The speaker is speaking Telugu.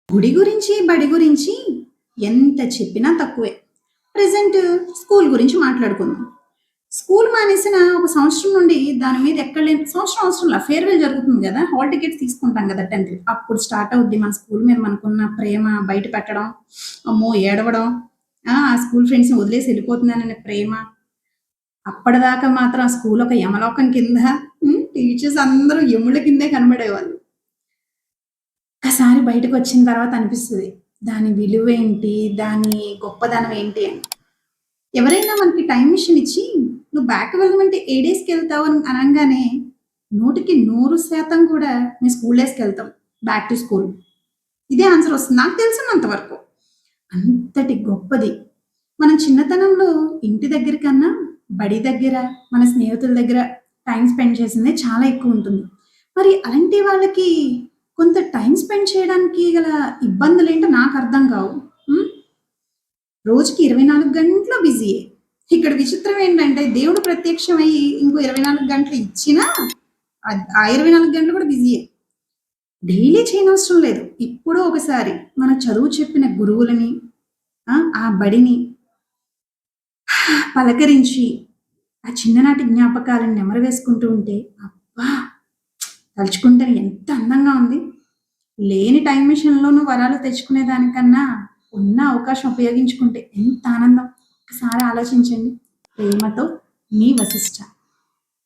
గుడి గురించి, బడి గురించి ఎంత చెప్పినా తక్కువే. ప్రెజెంట్ స్కూల్ గురించి మాట్లాడుకుందాం. స్కూల్ మానేసిన ఒక సంవత్సరం నుండి దాని మీద ఎక్కడ లేని సంవత్సరం అవసరంలా ఫేర్‌వెల్ జరుగుతుంది గదా! హాల్ టికెట్స్ తీసుకుంటాం గదా! 10థ్ అప్పుడు స్టార్ట్ అవుద్ది మన స్కూల్ మీద మనకున్న ప్రేమ బయట పెట్టడం. అమ్మో! ఏడవడం. ఆ స్కూల్ ఫ్రెండ్స్‌ని వదిలేసి ఎళ్ళిపోతున్నాననే ప్రేమ. అప్పటిదాకా మాత్రం ఆ స్కూల్ ఒక యమలోకం కింద టీచర్స్ అందరూ యముళ్ళ కిందే కనబడేవాళ్ళు. ఒక్కసారి బయటకొచ్చిన తర్వాత అనిపిస్తది. దాని విలువేంటి? దాని గొప్పదనం ఏంటి అని. ఎవరైనా మనకి టైమ్ మిషన్ ఇచ్చి, "నువ్వు బ్యాక్ వెళ్ళమంటే ఏ డేస్‌కెళ్తావు" అని అనంగానే 100కి 100% కూడా మేము స్కూల్ డేస్‌కెళ్తాం. Back to school. ఇదే ఆన్సర్ వస్తుంది. నాకు తెలిసినంత వరకు. అంతటి గొప్పది. మనం చిన్నతనంలో ఇంటి దగ్గర కన్నా, బడి దగ్గర, మన స్నేహితుల దగ్గర టైమ్ స్పెండ్ చేసిందే చాలా ఎక్కువుంటుంది. మరి అలాంటి వాళ్ళకి కొంత టైమ్ స్పెండ్ చేయడానికి గల ఇబ్బందులేంటో నాకర్థం కావు. హ్మ్. రోజుకి 24 గంటలు బిజీయే. ఇక్కడ విచిత్రం ఏంటంటే దేవుడు ప్రత్యక్షమయ్యి ఇంకో 24 గంటలు ఇచ్చినా ఆ 24 గంటలు కూడా బిజీయే. డైలీ చేయనవసరం లేదు. ఎప్పుడో ఒకసారి మన చదువు చెప్పిన గురువులని, ఆ బడిని పలకరించి, ఆ చిన్ననాటి జ్ఞాపకాలను నెమరు వేసుకుంటూ ఉంటే, అబ్బా! తలుచుకుంటేనే ఎంత అందంగా ఉంది. లేని టైమ్ మిషన్‌లోనూ వరాలు తెచ్చుకునే దానికన్నా, ఉన్న అవకాశం ఉపయోగించుకుంటే ఎంత ఆనందం. ఒకసారి ఆలోచించండి. ప్రేమతో మీ వశిష్ట.